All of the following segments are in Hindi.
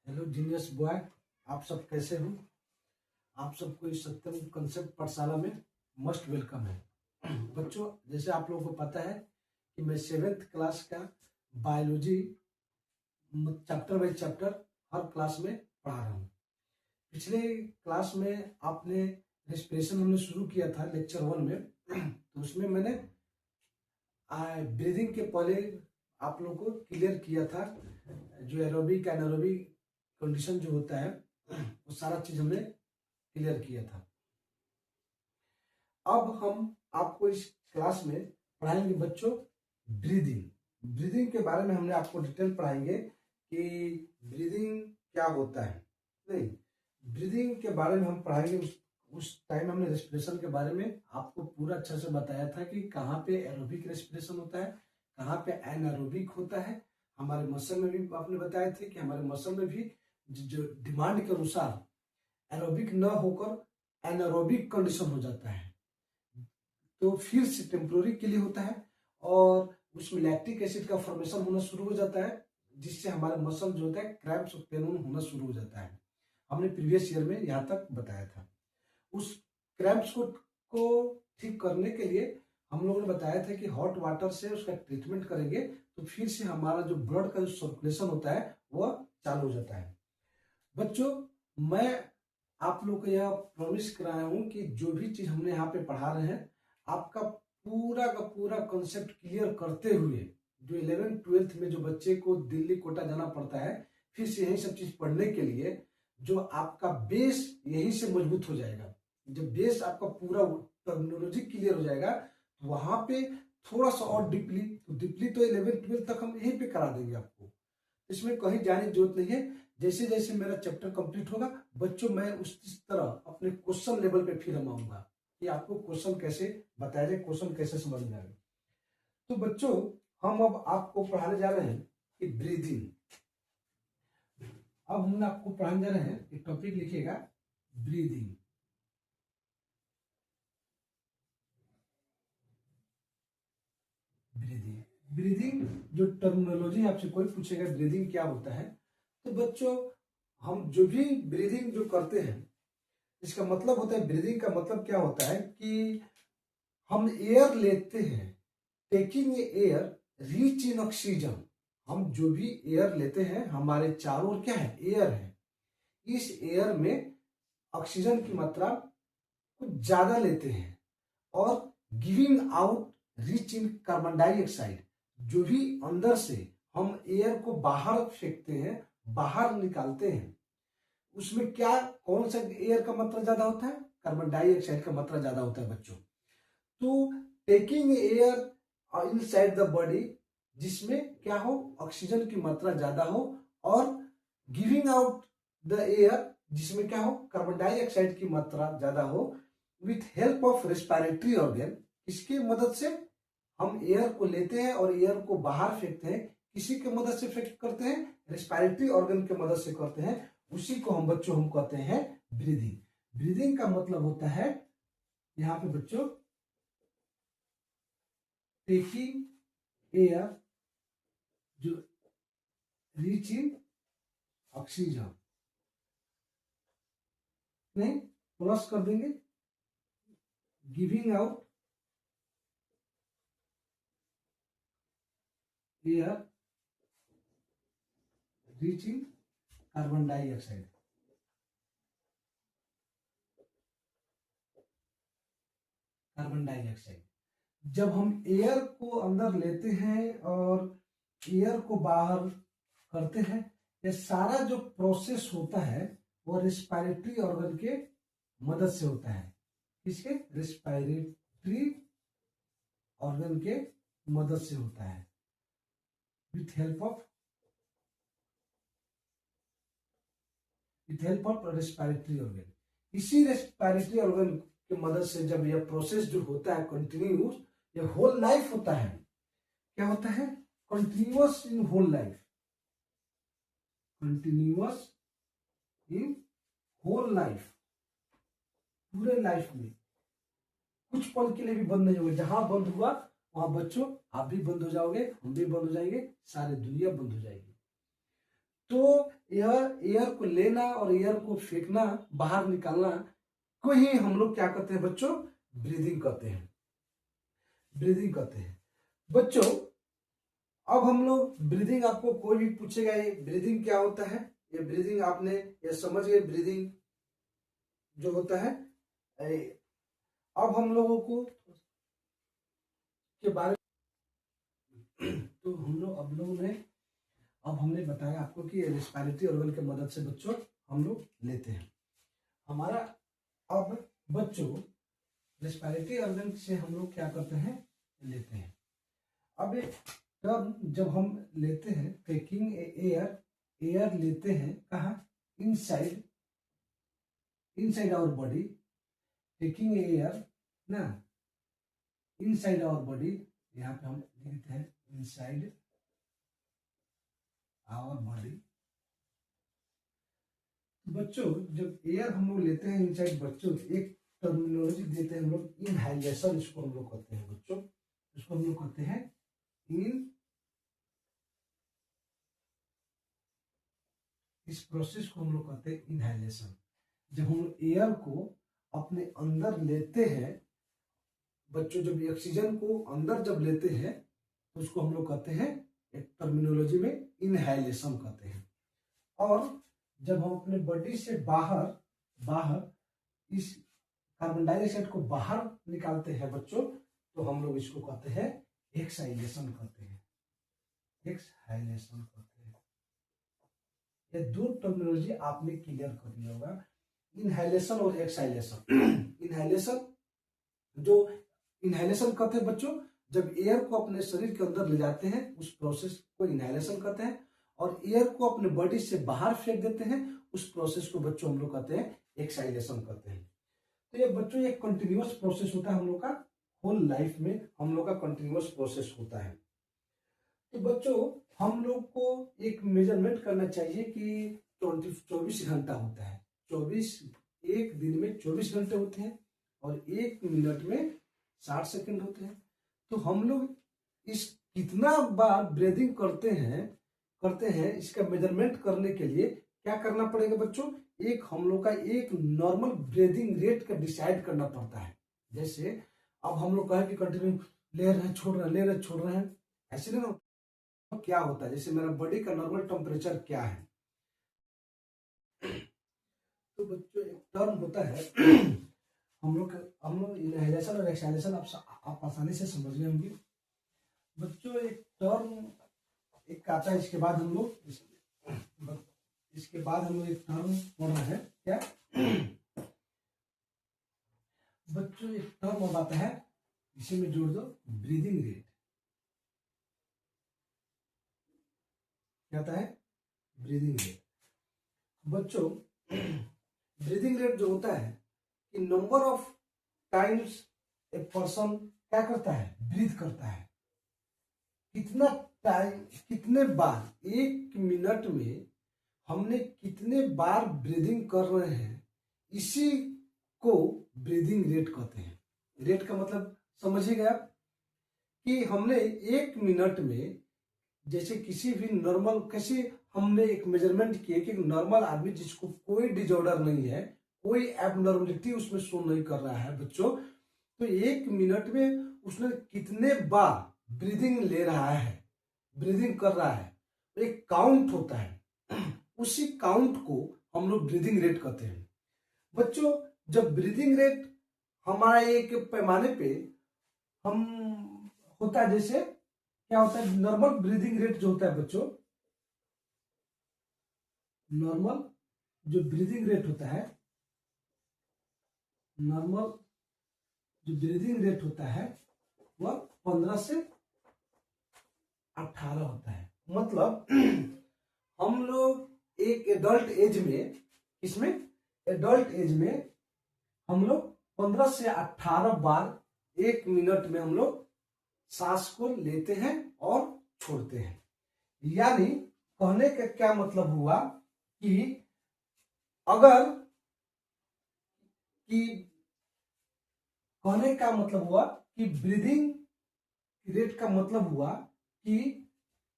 हेलो जीनियस बॉय, आप सब कैसे हो। आप सबको इस सत्यम कंसेप्ट पाठशाला में मस्ट वेलकम है। बच्चों, जैसे आप लोगों को पता है कि मैं 7th क्लास का biology chapter by chapter her class में पढ़ा रहा हूँ। पिछले क्लास में आपने रेस्पिरेशन हमने शुरू किया था लेक्चर 1 में। तो उसमें मैंने ब्रीदिंग के पहले आप लोगों को क्लियर किया था जो एरोबिक एनारोबिक कंडीशन जो होता है वो सारा चीज हमने क्लियर किया था। अब हम आपको इस क्लास में पढ़ाएंगे बच्चों ब्रीदिंग। ब्रीदिंग के बारे में हमने आपको डिटेल पढ़ाएंगे कि ब्रीदिंग क्या होता है। नहीं, ब्रीदिंग के बारे में हम पढ़ाएंगे। उस टाइम हमने रेस्पिरेशन के बारे में आपको पूरा अच्छा से बताया था कि कहाँ पे एरोबिक रेस्पिरेशन होता है, कहाँ पे एनारोबिक होता है। हमारे मसल में भी आपने बताए थे कि हमारे मसल में भी जो डिमांड के अनुसार एरोबिक न होकर एनारोबिक कंडीशन हो जाता है, तो फिर से टेम्पोररी के लिए होता है और उसमें लैक्टिक एसिड का फॉर्मेशन होना शुरू हो जाता है, जिससे हमारे मसल जो होता है क्रैम्प्स और पेन होना शुरू हो जाता है। हमने प्रीवियस ईयर में यहाँ तक बताया था। उस क्रैम्प्स को ठीक करने के लिए हम लोगों ने बताया था कि हॉट वाटर से उसका ट्रीटमेंट करेंगे तो फिर से हमारा जो ब्लड का जो सर्कुलेशन होता है वह चालू हो जाता है। बच्चों, मैं आप लोग को यह प्रॉमिस कराया हूं कि जो भी चीज हमने यहाँ पे पढ़ा रहे हैं आपका पूरा का पूरा कॉन्सेप्ट क्लियर करते हुए, जो 11th-12th में जो बच्चे को दिल्ली कोटा जाना पड़ता है फिर से यही सब चीज पढ़ने के लिए, जो आपका बेस यहीं से मजबूत हो जाएगा। जब बेस आपका पूरा टर्मिनोलॉजी क्लियर हो जाएगा तो वहां पे थोड़ा सा और डीपली तो 11th-12th तक हम यहीं पे करा देंगे आपको। इसमें कहीं जाने की जरूरत नहीं है। जैसे जैसे मेरा चैप्टर कंप्लीट होगा बच्चों, मैं उस तरह अपने क्वेश्चन लेवल पे फिर हम आऊंगा कि आपको क्वेश्चन कैसे बताया जाए, क्वेश्चन कैसे समझ में आए। तो बच्चों, हम अब आपको पढ़ाने जा रहे हैं कि ब्रीदिंग। अब हम आपको पढ़ाने जा रहे हैं, एक टॉपिक लिखिएगा ब्रीदिंग। ब्रीदिंग ब्रीदिंग जो टर्मिनोलॉजी आपसे कोई पूछेगा ब्रीदिंग क्या होता है, तो बच्चों हम जो भी ब्रीदिंग जो करते हैं इसका मतलब होता है, ब्रीदिंग का मतलब क्या होता है कि हम एयर लेते हैं, taking air rich in oxygen. हम जो भी एयर लेते हैं हमारे चारों ओर क्या है, एयर है। इस एयर में ऑक्सीजन की मात्रा कुछ ज्यादा लेते हैं और giving out rich in carbon dioxide. जो भी अंदर से हम एयर को बाहर फेंकते हैं, बाहर निकालते हैं, उसमें क्या कौन सा एयर का मात्रा ज्यादा होता है, कार्बन डाइऑक्साइड का मात्रा ज्यादा होता है बच्चों। तो taking air inside the body, जिसमें क्या हो, ऑक्सीजन की मात्रा ज्यादा हो, और गिविंग आउट द एयर, जिसमें क्या हो, कार्बन डाइऑक्साइड की मात्रा ज्यादा हो, with help of respiratory organ. इसकी मदद से हम एयर को लेते हैं और एयर को बाहर फेंकते हैं। किसी की मदद से फेंक करते हैं, रेस्पिरेटरी ऑर्गन की मदद से करते हैं। उसी को हम बच्चों हम कहते हैं ब्रीदिंग। ब्रीदिंग का मतलब होता है यहाँ पे बच्चों टेकिंग एयर जो रिच इन ऑक्सीजन, नहीं प्लस कर देंगे giving out air rich in carbon dioxide. Carbon dioxide जब हम एयर को अंदर लेते हैं और एयर को बाहर करते हैं, ये सारा जो प्रोसेस होता है वो रेस्पिरेटरी ऑर्गन के मदद से होता है। किसके, रेस्पिरेटरी ऑर्गन के मदद से होता है, with help of respiratory organ. इसी रेस्पिरेटरी ऑर्गन की मदद से जब यह प्रोसेस जो होता है कंटिन्यूस, ये होल लाइफ होता है। क्या होता है, continuous in whole life, continuous in whole life, पूरे लाइफ में कुछ पल के लिए भी बंद नहीं होगा। जहां बंद हुआ वहां बच्चों आप भी बंद हो जाओगे, हम भी बंद हो जाएंगे, सारी दुनिया बंद हो जाएगी। तो एयर को लेना और एयर को फेंकना, बाहर निकालना को ही हम लोग क्या कहते हैं बच्चों, ब्रीदिंग कहते हैं, ब्रीदिंग कहते हैं बच्चों। अब हम लोग ब्रीदिंग, आपको कोई भी पूछेगा ये ब्रीदिंग क्या होता है, ये ब्रीदिंग आपने ये समझ गए ब्रीदिंग जो होता है। अब हम लोगों को के बारे तो हम लोग अब हमने बताया आपको कि रेस्पिरेटरी ऑर्गन की मदद से बच्चों हम लोग लेते हैं हमारा। अब बच्चों रेस्पिरेटरी ऑर्गन से हम लोग क्या करते हैं, लेते हैं। अब तब जब हम लेते हैं टेकिंग एयर लेते हैं कहाँ, inside our body, taking air ना इनसाइड आवर बॉडी, यहाँ पे हम लिखते हैं इनसाइड आवर बॉडी। बच्चों जब एयर हम लोग लेते हैं इनसाइड, बच्चों एक टर्मिनोलॉजी देते हैं हम लोग, इनहाइलेशन इसको हम लोग कहते हैं बच्चों, इसको हम लोग कहते हैं इस प्रोसेस को हम लोग कहते हैं इनहाइलेशन। जब हम एयर को अपने अंदर लेते हैं बच्चों, जब ऑक्सीजन को अंदर जब लेते हैं तो उसको हम लोग कहते हैं, एक टर्मिनोलॉजी में इनहाइलेशन कहते हैं। और जब हम अपने बॉडी से बाहर इस कार्बन डाइऑक्साइड को बाहर निकालते हैं बच्चों, तो हम लोग इसको कहते हैं एक्सहाइलेशन कहते हैं, एक्सहाइलेशन कहते हैं। ये दो टर्मिनोलॉजी आपने क्लियर कर लिया होगा, इनहाइलेशन और एक्सहाइलेशन। इनहाइलेशन कहते हैं बच्चों जब एयर को अपने शरीर के अंदर ले जाते हैं, उस प्रोसेस को इनहाइलेशन कहते हैं। और एयर को अपने बॉडी से बाहर फेंक देते हैं, उस प्रोसेस को बच्चों हम लोग कहते हैं एक्सहाइलेशन कहते हैं। तो ये बच्चों एक कंटिन्यूअस प्रोसेस होता है हम लोग का, होल लाइफ में हम लोग का कंटिन्यूअस प्रोसेस होता है। तो बच्चों हम लोग को एक मेजरमेंट करना चाहिए कि 24 घंटा होता है, 24 एक दिन में 24 घंटे होते हैं और एक मिनट में 60 सेकंड होते हैं। तो हम लोग इस कितना बार ब्रीदिंग करते हैं इसका मेजरमेंट करने के लिए क्या करना पड़ेगा बच्चों, एक हम लोग का एक नॉर्मल ब्रीदिंग रेट का डिसाइड करना पड़ता है। जैसे अब हम लोग कहें कि कंटिन्यू ले रहे हैं छोड़ रहे हैं, ऐसे नहीं ना। क्या होता है, जैसे मेरा बॉडी का नॉर्मल टेम्परेचर क्या है, तो बच्चों एक टर्म होता है हम लोग इनहेलेशन और एक्सहेलेशन आप आसानी से समझ गए होंगे बच्चों। एक टर्म एक आता है, इसके बाद हम लोग एक टर्म पढ़ रहे हैं क्या बच्चों, एक टर्म अब आता है, इसी में जोड़ दो ब्रीदिंग रेट। क्या आता है, ब्रीदिंग रेट। बच्चों ब्रीदिंग रेट जो होता है कि number of times a person क्या करता है, ब्रीथ करता है, कितना टाइम, कितने बार एक मिनट में हमने कितने बार ब्रीदिंग कर रहे हैं, इसी को ब्रीदिंग रेट कहते हैं। रेट का मतलब समझिएगा आप कि हमने एक मिनट में, जैसे किसी भी नॉर्मल, कैसे हमने एक मेजरमेंट किए कि नॉर्मल आदमी जिसको कोई डिजॉर्डर नहीं है, कोई एबनॉर्मलिटी उसमें शो नहीं कर रहा है बच्चों, तो एक मिनट में उसने कितने बार ब्रीदिंग ले रहा है, ब्रीदिंग कर रहा है, एक काउंट होता है, उसी काउंट को हम लोग ब्रीदिंग रेट कहते हैं बच्चों। जब ब्रीदिंग रेट हमारा एक पैमाने पे हम होता है, जैसे क्या होता है, नॉर्मल ब्रीदिंग रेट जो होता है बच्चों, नॉर्मल जो ब्रीदिंग रेट होता है, नॉर्मल जो ब्रीदिंग रेट होता है वह 15 से 18 होता है। मतलब हम लोग एक एडल्ट एज में, इसमें एडल्ट एज में हम लोग 15 से 18 बार एक मिनट में हम लोग सांस को लेते हैं और छोड़ते हैं। यानी कहने का क्या मतलब हुआ कि अगर कि कहने का मतलब हुआ कि ब्रीदिंग रेट का मतलब हुआ कि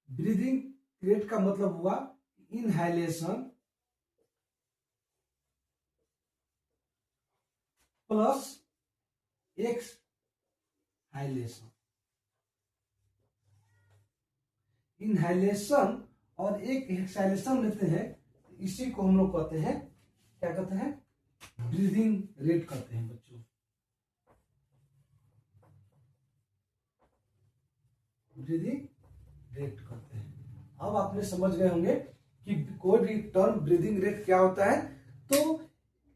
ब्रीदिंग रेट का मतलब हुआ इनहाइलेशन प्लस एक्सहाइलेशन। इनहाइलेशन और एक एक्सहाइलेशन लेते हैं, इसी को हम लोग कहते हैं, क्या कहते हैं, ब्रीदिंग रेट कहते हैं बच्चों। ब्रीदिंग रेट कहते हैं। अब आपने समझ गए होंगे कि कोई भी टर्म ब्रीदिंग रेट क्या होता है। तो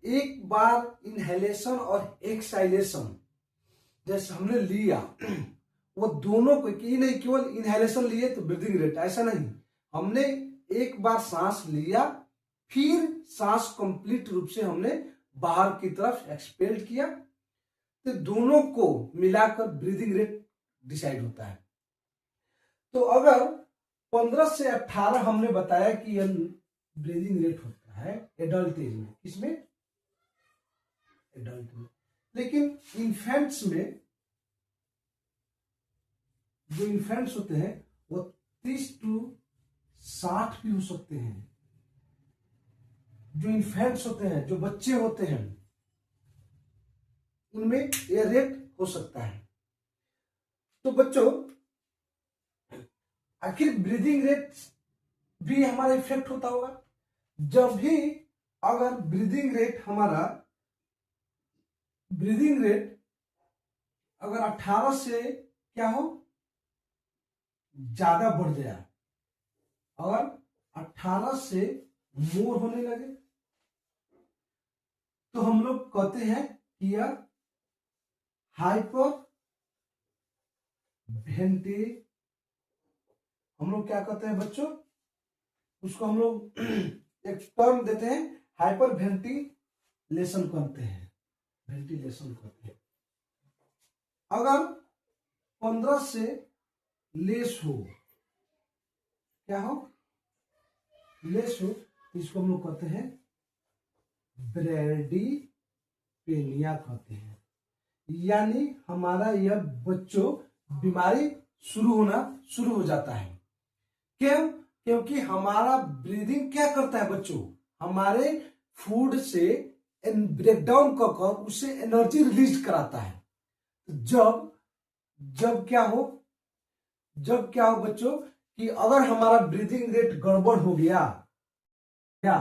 एक बार इनहेलेशन और एक्सहाइलेशन जैसे हमने लिया, वो दोनों को कि नहीं केवल इनहेलेशन लिए तो ब्रीदिंग रेट, ऐसा नहीं। हमने एक बार सांस लिया, फिर सांस कंप्लीट रूप से हमने बाहर की तरफ एक्सपेल किया, तो दोनों को मिलाकर ब्रीदिंग रेट डिसाइड होता है। तो अगर 15 से 18 हमने बताया कि यह ब्रीदिंग रेट होता है एडल्ट एज में, किसमें, एडल्ट में। लेकिन इन्फेंट्स में, जो इन्फेंट्स होते हैं वो 30 to 60 भी हो सकते हैं। जो इन्फेंट्स होते हैं, जो बच्चे होते हैं, उनमें यह रेट हो सकता है। तो बच्चों आखिर ब्रीदिंग रेट भी हमारा इफेक्ट होता होगा। जब भी अगर ब्रीदिंग रेट अगर 18 से क्या हो, ज्यादा बढ़ गया, और 18 से मोर होने लगे, तो हम लोग कहते हैं कि यह हाइपर वेंटिलेशन, हम लोग क्या कहते हैं बच्चों, उसको हम लोग एक टर्म देते हैं, हाइपर वेंटिलेशन कहते हैं, वेंटिलेशन कहते हैं। अगर 15 से लेस हो, क्या हो, लेस हो, तो इसको हम लोग कहते हैं ब्रैडीपेनिया कहते हैं। यानी हमारा यह बच्चों बीमारी शुरू हो जाता है। क्यों? क्योंकि हमारा ब्रीदिंग क्या करता है बच्चों, हमारे फूड से ब्रेकडाउन कर उससे एनर्जी रिलीज कराता है। जब क्या हो बच्चों कि अगर हमारा ब्रीदिंग रेट गड़बड़ हो गया क्या,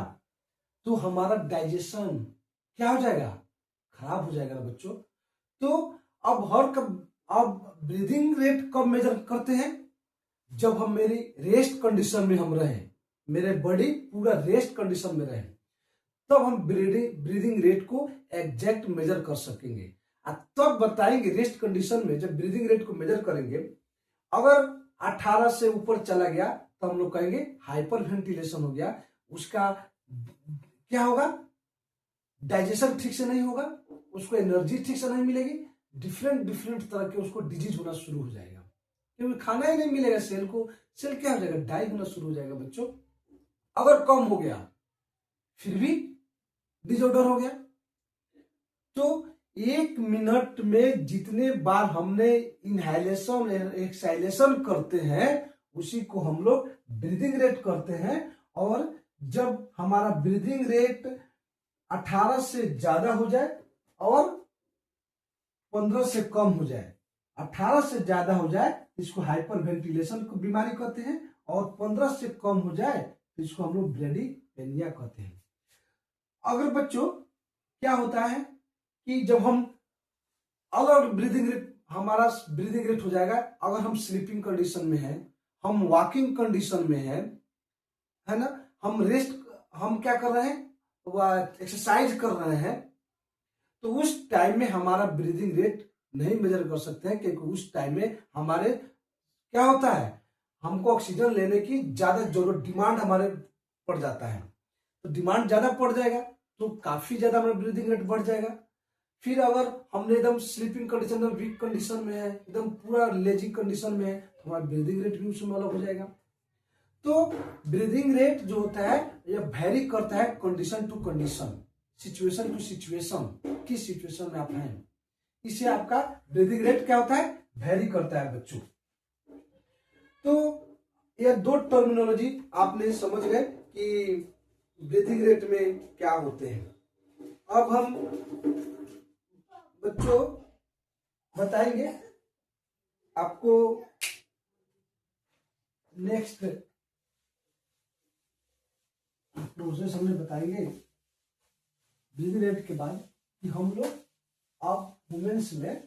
तो हमारा डाइजेशन क्या हो जाएगा, खराब हो जाएगा बच्चों। तो अब ब्रीदिंग रेट कब मेजर करते हैं, जब हम मेरी रेस्ट कंडीशन में हम रहे, मेरे बॉडी पूरा रेस्ट कंडीशन में रहे, तब हम ब्रीदिंग रेट को एग्जैक्ट मेजर कर सकेंगे। तब बताएंगे रेस्ट कंडीशन में जब ब्रीदिंग रेट को मेजर करेंगे, अगर 18 से ऊपर चला गया तो हम लोग कहेंगे हाइपर वेंटिलेशन हो गया, उसका क्या होगा, डाइजेशन ठीक से नहीं होगा, उसको एनर्जी ठीक से नहीं मिलेगी, डिफरेंट तरह के उसको डिजीज होना शुरू हो जाएगा, क्योंकि खाना ही नहीं मिलेगा सेल को, सेल क्या हो जाएगा, डाई होना शुरू हो जाएगा बच्चों। अगर कम हो गया फिर भी डिसऑर्डर हो गया। तो 1 मिनट में जितने बार हमने इनहाइलेशन एक्सहाइलेशन करते हैं उसी को हम लोग ब्रीदिंग रेट करते हैं। और जब हमारा ब्रीदिंग रेट 18 से ज्यादा हो जाए और 15 से कम हो जाए, 18 से ज्यादा हो जाए इसको हाइपर वेंटिलेशन को बीमारी कहते हैं, और 15 से कम हो जाए तो इसको हम लोग ब्रैडीपेनिया कहते हैं। अगर बच्चों क्या होता है कि जब हम अगर हमारा ब्रीदिंग रेट हो जाएगा, अगर हम स्लीपिंग कंडीशन में है, हम वॉकिंग कंडीशन में है ना, हम क्या कर रहे हैं, एक्सरसाइज कर रहे हैं, तो उस टाइम में हमारा ब्रीदिंग रेट नहीं मेजर कर सकते हैं, क्योंकि उस टाइम में हमारे क्या होता है, हमको ऑक्सीजन लेने की ज्यादा जरूरत, डिमांड हमारे पड़ जाता है। तो डिमांड ज्यादा पड़ जाएगा तो काफी ज्यादा हमारा ब्रीदिंग रेट बढ़ जाएगा। फिर अगर हमने एकदम स्लीपिंग कंडीशन में, वीक कंडीशन में है, एकदम पूरा लेजी कंडीशन में है, तो हमारा ब्रीदिंग रेट भी उसमें अलग हो जाएगा। तो ब्रीदिंग रेट जो होता है यह वेरी करता है condition to condition, situation to situation, किस सिचुएशन में आप हैं, इससे आपका ब्रीदिंग रेट क्या होता है, वेरी करता है बच्चों। तो यह 2 टर्मिनोलॉजी आपने समझ गए कि ब्रीदिंग रेट में क्या होते हैं। अब हम बच्चों बताएंगे आपको नेक्स्ट प्रोसेस हमें बताएंगे ब्रीदिंग रेट के बाद कि हम लोग अब वुमेन्स में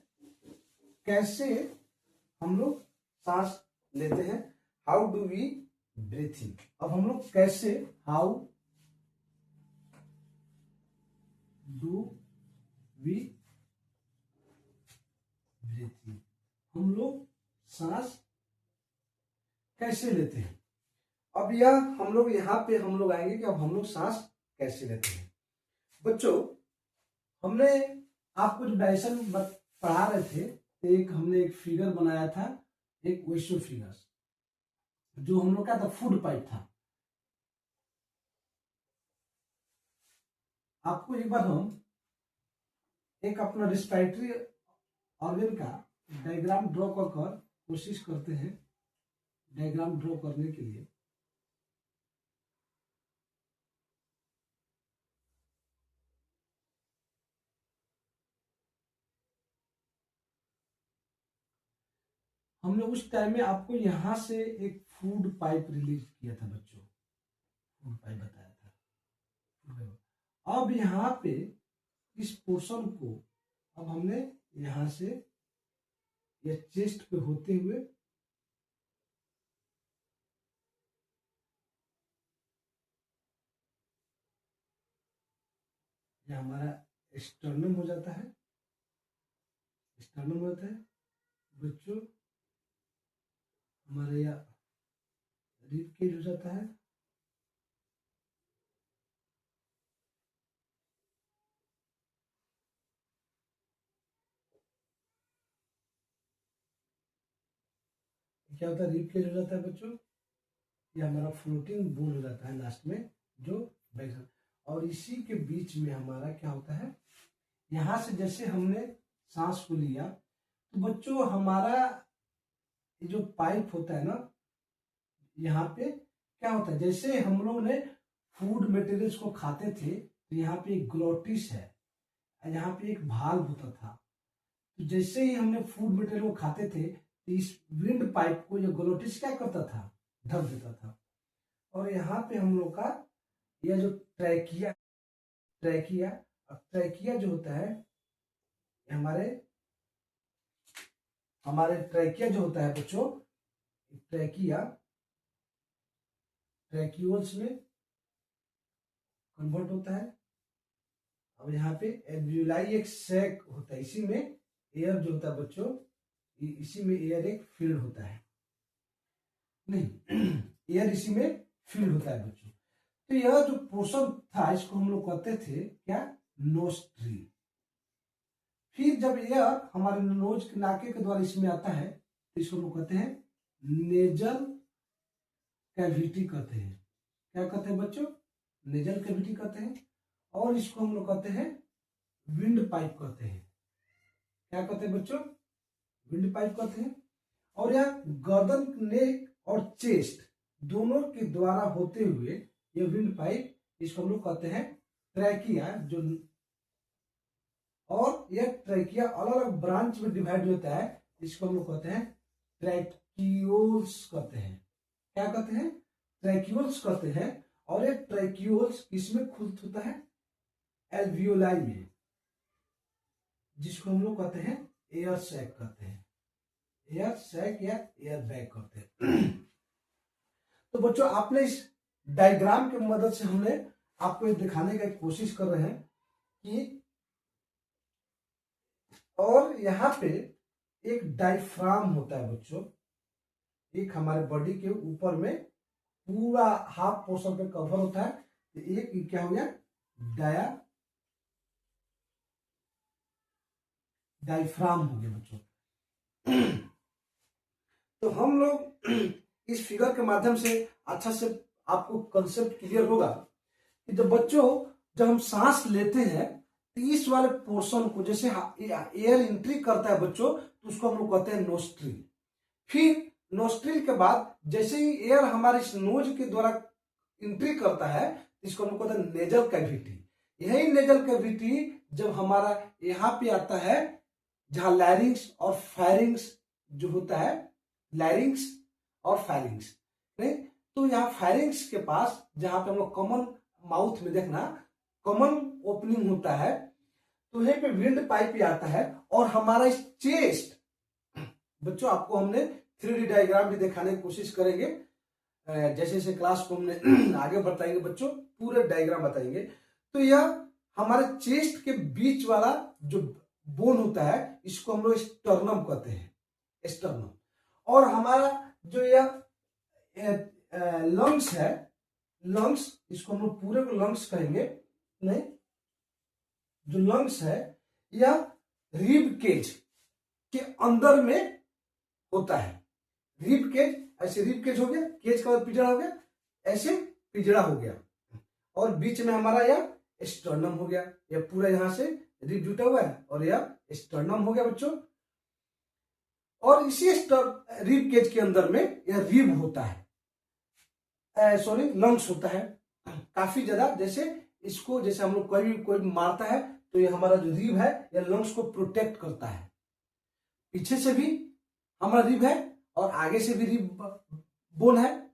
कैसे हम लोग सांस लेते हैं, हाउ डू वी ब्रीथिंग। अब हम लोग कैसे, हाउ डू वी ब्रीथिंग, हम लोग सांस कैसे लेते हैं। अब यह हम लोग यहाँ पे हम लोग आएंगे कि अब हम लोग सांस कैसे लेते हैं। बच्चों हमने आपको जो डायरेक्शन पढ़ा रहे थे, एक हमने एक फिगर बनाया था, एक वैश्य फिगर, जो हम लोग का था फूड पाइप था। आपको एक बार हम एक अपना रेस्पिरेटरी ऑर्गन का डायग्राम ड्रॉ कर कोशिश करते हैं, डायग्राम ड्रॉ करने के लिए। हमने उस टाइम में आपको यहां से एक फूड पाइप रिलीज किया था बच्चों, फूड पाइप बताया था। अब यहाँ पे इस पोर्शन को अब हमने यहां से या चेस्ट पे होते हुए यह हमारा स्टर्नम हो जाता है, स्टर्नम होता है बच्चों, हमारे यहाँ रिब केज हो जाता है, क्या होता है, रिब केज हो जाता है बच्चों, ये हमारा फ्लोटिंग बोन हो जाता है लास्ट में जो बैक, और इसी के बीच में हमारा क्या होता है, यहां से जैसे हमने सांस को लिया तो बच्चों हमारा ये जो पाइप होता है ना, यहाँ पे क्या होता है, जैसे हम लोग ने फूड मटेरियल्स को खाते थे तो यहाँ पे एक ग्लोटिस है, यहाँ पे एक भाल्व होता था। तो जैसे ही हमने फूड मटेरियल को खाते थे तो इस विंड पाइप को ये ग्लोटिस क्या करता था, ढक देता था। और यहाँ पे हम लोग का यह जो ट्रैकिया ट्रैकिया ट्रैकिया जो होता है, हमारे हमारे ट्रैकिया जो होता है बच्चों, ट्रैकिया ट्रैक्यूल्स में कन्वर्ट होता है। अब यहाँ पे एल्वियोलाई एक सैक होता है, इसी में एयर जो होता है बच्चों, इसी में एयर एक फील्ड होता है, नहीं एयर इसी में फील्ड होता है बच्चों। तो यह जो पोर्शन था इसको हम लोग कहते थे क्या, नोस्ट्रिल। फिर जब एयर हमारे नोज के नाके के द्वारा इसमें आता है तो इसको हम लोग कहते हैं नेजल कैविटी कहते हैं। क्या कहते हैं बच्चों, नेजल कैविटी कहते हैं। और इसको हम लोग कहते हैं विंड पाइप कहते हैं। क्या कहते हैं बच्चों, विंड पाइप कहते हैं। और यह गर्दन, नेक और चेस्ट दोनों के द्वारा होते हुए ये विंड पाइप, इसको हम लोग कहते हैं ट्रैकिया। जो और यह ट्रैकिया अलग अलग ब्रांच में डिवाइड होता है, इसको हम लोग कहते हैं ट्रैक्यूल्स कहते हैं। क्या कहते हैं, ट्रैक्यूल्स कहते हैं। और ये ट्रैक्यूल्स किसमें खुलता होता है, एल्वियोलाई में, जिसको हम लोग कहते हैं एयर सैक कहते हैं, एयर सैक या एयर बैग कहते हैं। तो बच्चों आपने इस डायग्राम की मदद से हमने आपको ये दिखाने की कोशिश कर रहे हैं कि, और यहाँ पे एक डायफ्राम होता है बच्चों, एक हमारे बॉडी के ऊपर में पूरा हाफ पोर्शन पे कवर होता है। तो एक क्या हो गया, डायफ्राम हो गया बच्चों। तो हम लोग इस फिगर के माध्यम से अच्छा से आपको कंसेप्ट क्लियर होगा कि जब हम सांस लेते हैं तो इस वाले पोर्शन को, जैसे एयर एंट्री करता है बच्चों, तो उसको हम लोग कहते हैं नोस्ट्रिल। फिर नोस्ट्रिल के बाद जैसे ही एयर हमारे इस नोज के द्वारा एंट्री करता है, इसको हम लोग कहते हैं नेजल कैविटी। यही नेजल कैविटी जब हमारा यहाँ पे आता है, जहां लैरिंग्स और फायरिंग्स जो होता है, लैरिंग्स और फायरिंग्स, नहीं तो यहाँ फायरिंग्स के पास जहां पे हम लोग कॉमन माउथ में देखना कॉमन ओपनिंग होता है, तो यहीं पे विंड पाइप ही आता है। और हमारा इस चेस्ट, बच्चों आपको हमने 3D डायग्राम भी दिखाने की कोशिश करेंगे, जैसे जैसे क्लास को हमने आगे बताएंगे बच्चों, पूरे डायग्राम बताएंगे। तो यह हमारे चेस्ट के बीच वाला जो बोन होता है, इसको हम लोग स्टर्नम कहते हैं, स्टर्नम। और हमारा जो यह लंग्स है, लंग्स, इसको हम लोग पूरे को लंग्स कहेंगे, नहीं जो लंग्स है यह रिब केज के अंदर में होता है। रिब केज, ऐसे रिब केज हो गया, केज का पिजड़ा हो गया, ऐसे पिजड़ा हो गया, और बीच में हमारा यह स्टर्नम हो गया। यह पूरा यहां से रिब जुटा हुआ है और यह स्टर्नम हो गया बच्चों। और इसी रिब केज के अंदर में यह रिब होता है, सॉरी लंग्स होता है काफी ज्यादा। जैसे इसको, जैसे हम लोग कोई मारता है तो ये हमारा जो रिब है यह लंग्स को प्रोटेक्ट करता है। पीछे से भी हमारा रिब है और आगे से भी रिब बोन है,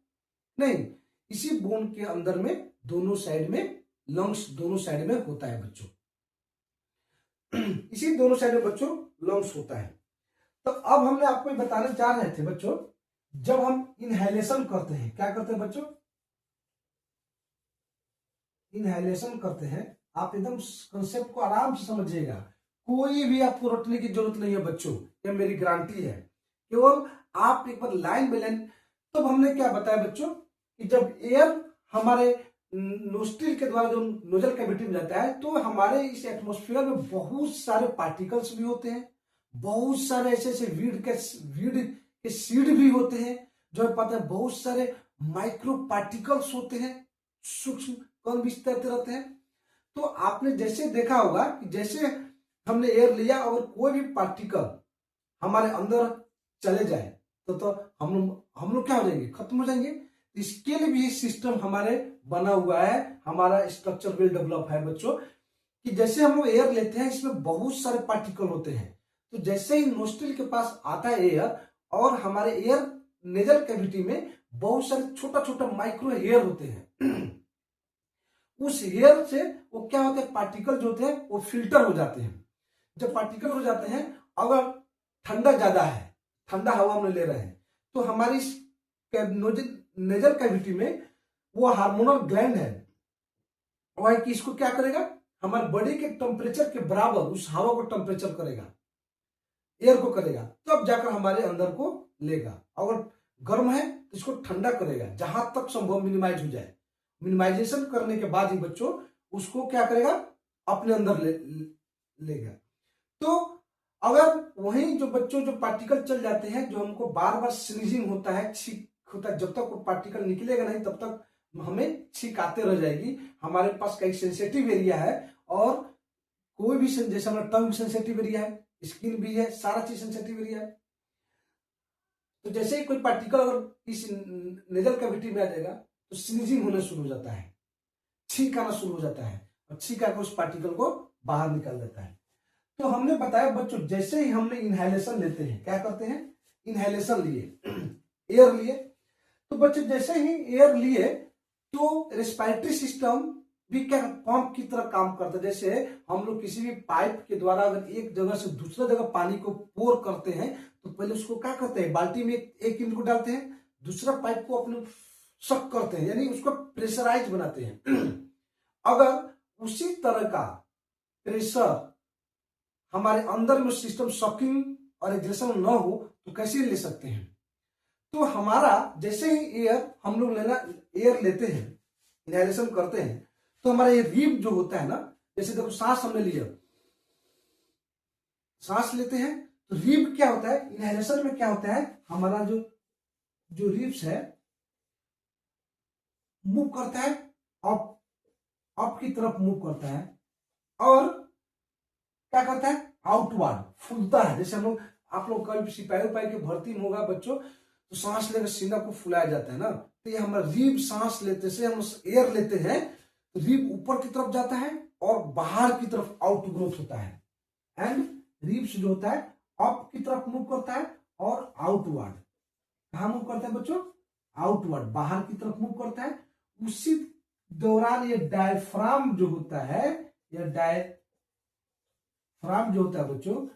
नहीं इसी बोन के अंदर में दोनों साइड में लंग्स दोनों साइड में होता है बच्चों, इसी दोनों साइड में बच्चों लंग्स होता है। तो अब हमने आपको बताने जा रहे थे बच्चों, जब हम इनहेलेशन करते हैं, क्या करते हैं बच्चों, इनहेलेशन करते हैं, आप एकदम कंसेप्ट को आराम से समझिएगा, कोई भी आपको रटने की जरूरत नहीं है बच्चों, यह मेरी गारंटी है, केवल आप एक बार लाइन बाय लाइन। तो हमने क्या बताया बच्चों कि जब एयर हमारे नोस्ट्रिल के द्वारा जो नोजल कैविटी में जाता है, तो हमारे इस एटमॉस्फेयर में बहुत सारे पार्टिकल्स भी होते हैं, बहुत सारे ऐसे ऐसे वीड के सीड भी होते हैं, जो पता है बहुत सारे माइक्रो पार्टिकल्स होते हैं, सूक्ष्म कण भी तैरते रहते हैं। तो आपने जैसे देखा होगा कि जैसे हमने एयर लिया, अगर कोई भी पार्टिकल हमारे अंदर चले जाए तो हम लोग क्या हो जाएंगे, खत्म हो जाएंगे। इसके लिए भी ये सिस्टम हमारे बना हुआ है, हमारा स्ट्रक्चर वेल डेवलप है बच्चों, कि जैसे हम लोग एयर लेते हैं इसमें बहुत सारे पार्टिकल होते हैं, तो जैसे ही नोस्ट्रिल के पास आता है एयर, और हमारे एयर नेजल कैविटी में बहुत सारे छोटा छोटा माइक्रो हेयर होते हैं, उस हेयर से वो क्या होता है, पार्टिकल जो होते हैं वो फिल्टर हो जाते हैं। जब पार्टिकल हो जाते हैं, अगर ठंडा ज्यादा है, ठंडा हवा हम ले रहे हैं, तो हमारी नेजल कैविटी में वो हार्मोनल ग्लैंड है, वह कि इसको क्या करेगा, हमारे बॉडी के टेम्परेचर के बराबर उस हवा को टेम्परेचर करेगा, एयर को करेगा, तब जाकर हमारे अंदर को लेगा। अगर गर्म है तो इसको ठंडा करेगा, जहां तक संभव मिनिमाइज हो जाए। मिनिमाइजेशन करने के बाद ही बच्चों उसको क्या करेगा, अपने अंदर लेगा। तो अगर वहीं जो बच्चों जो पार्टिकल चल जाते हैं, जो हमको बार बार स्नीजिंग होता है, छींक होता है, जब तक वो पार्टिकल निकलेगा नहीं तब तक हमें छींक आते रह जाएगी। हमारे पास कई सेंसिटिव एरिया है, और कोई भी जैसे हमारा टंग सेंसिटिव एरिया है, स्किन भी है, सारा चीज सेंसिटिव एरिया है। तो जैसे ही कोई पार्टिकल अगर इस नेजल कैविटी में आ जाएगा तो स्नीजिंग होने शुरू हो जाता है, छींक आना शुरू हो जाता है, और छींक आकर उस पार्टिकल को बाहर निकाल देता है। तो हमने बताया बच्चों, जैसे ही हमने इनहेलेशन लेते हैं, क्या करते हैं, इनहेलेशन लिए, एयर लिए, तो बच्चों जैसे ही एयर लिए तो रेस्पिरेटरी सिस्टम भी क्या पंप की तरह काम करता है। जैसे हम लोग किसी भी पाइप के द्वारा अगर एक जगह से दूसरा जगह पानी को पोर करते हैं, तो पहले उसको क्या करते हैं, बाल्टी में एक इनको डालते हैं, दूसरा पाइप को अपने सक करते हैं, यानी उसको प्रेशराइज बनाते हैं। अगर उसी तरह का प्रेशर हमारे अंदर में सिस्टम सकिंग और एग्रेशन न हो तो कैसे ले सकते हैं। तो हमारा जैसे ही एयर हम लोग एयर लेते हैं, इनहेलेशन करते हैं, तो हमारा ये रिब जो होता है ना, जैसे देखो सांस हमने लिया, सांस लेते हैं तो रिब क्या होता है, इनहेलेशन में क्या होता है, हमारा जो रिब्स है मूव करता है, अप की तरफ मूव करता है, और क्या करता है, आउटवर्ड फूलता है। जैसे हम लोग, आप लोग कभी सिपाही उपाही की भर्ती में होगा बच्चों, तो सांस लेकर सीना को फुलाया जाता है ना, तो ये हमारा रिब सांस लेते से हम एयर लेते हैं तो रिब ऊपर की तरफ जाता है और बाहर की तरफ आउट ग्रोथ होता है। एंड रिब्स जो होता है अप की तरफ मूव करता है और आउटवर्ड, कहा मूव करता है बच्चों, आउटवर्ड, बाहर की तरफ मूव करता है। उसी दौरान ये डायफ्राम जो होता है, ये डायफ्राम जो होता है बच्चों,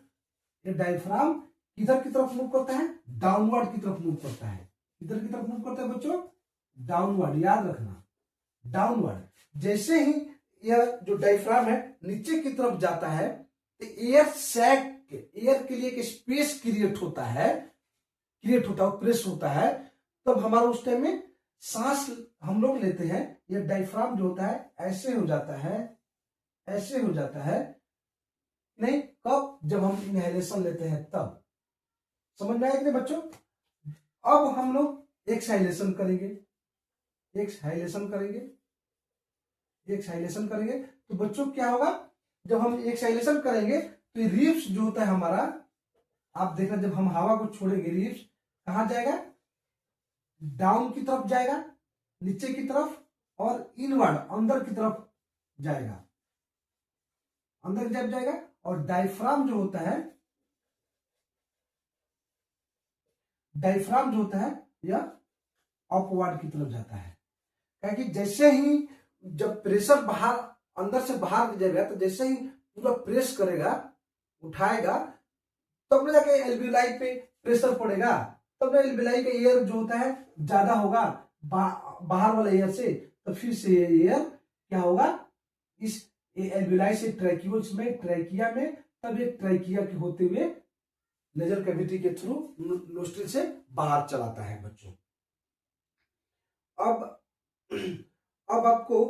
ये डायफ्राम किधर की तरफ मूव करता है, डाउनवर्ड की तरफ मूव करता है। किधर की तरफ मूव करता है बच्चों, डाउनवर्ड, याद रखना, डाउनवर्ड। जैसे ही यह जो डायफ्राम है नीचे की तरफ जाता है तो एयर सैक, एयर के लिए एक स्पेस क्रिएट होता है, प्रेस होता है, तब हमारा उस टाइम में सांस हम लोग लेते हैं। ये डायफ्राम जो होता है ऐसे हो जाता है, ऐसे हो जाता है, नहीं कब, जब हम इनहेलेशन लेते हैं तब। समझ में आया कि नहीं बच्चों? अब हम लोग एक्सहाइलेशन करेंगे, एक्सहाइलेशन करेंगे, एक्सहाइलेशन करेंगे तो बच्चों क्या होगा, जब हम एक्सहाइलेशन करेंगे तो रिब्स जो होता है हमारा, आप देखना जब हम हवा को छोड़ेंगे रिब्स कहां जाएगा, डाउन की तरफ जाएगा, नीचे की तरफ, और इनवर्ड अंदर की तरफ जाएगा, अंदर जब जाएगा। और डायफ्राम जो होता है, डायफ्राम जो होता है यह अपवर्ड की तरफ जाता है। क्योंकि जैसे ही जब प्रेशर बाहर, अंदर से बाहर जाएगा, तो जैसे ही पूरा प्रेस करेगा, उठाएगा, तब ना जाके एल्वियोलाई पे प्रेशर पड़ेगा, तब ना एल्वियोलाई का एयर जो होता है ज्यादा होगा बाहर वाले एयर से, तो फिर से ये एयर क्या होगा, इस एल्वियोलाई से ट्रैकियोस में, ट्रैकिया में, तब ये ट्रैकिया के होते हुए नेजल कैविटी के थ्रू नोस्ट्रिल से बाहर चलाता है बच्चों। अब आपको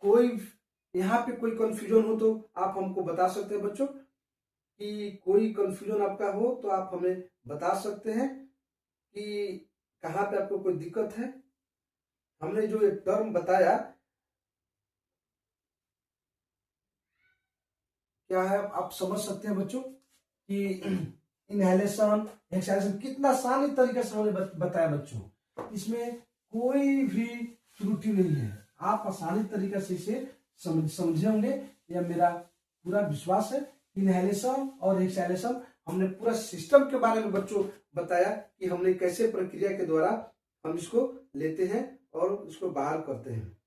कोई यहाँ पे कोई कंफ्यूजन हो तो आप हमको बता सकते हैं बच्चों, कि कोई कंफ्यूजन आपका हो तो आप हमें बता सकते हैं कि कहाँ पे आपको कोई दिक्कत है। हमने जो एक टर्म बताया क्या है, आप समझ सकते हैं बच्चों कि इनहेलेशन, एक्सहेलेशन कितना आसानी तरीके से हमने बताया बच्चों, इसमें कोई भी त्रुटि नहीं है, आप आसानी तरीके से इसे समझे होंगे, यह मेरा पूरा विश्वास है। इनहेलेशन और एक्सहेलेशन हमने पूरा सिस्टम के बारे में बच्चों बताया कि हमने कैसे प्रक्रिया के द्वारा हम इसको लेते हैं और इसको बाहर करते हैं।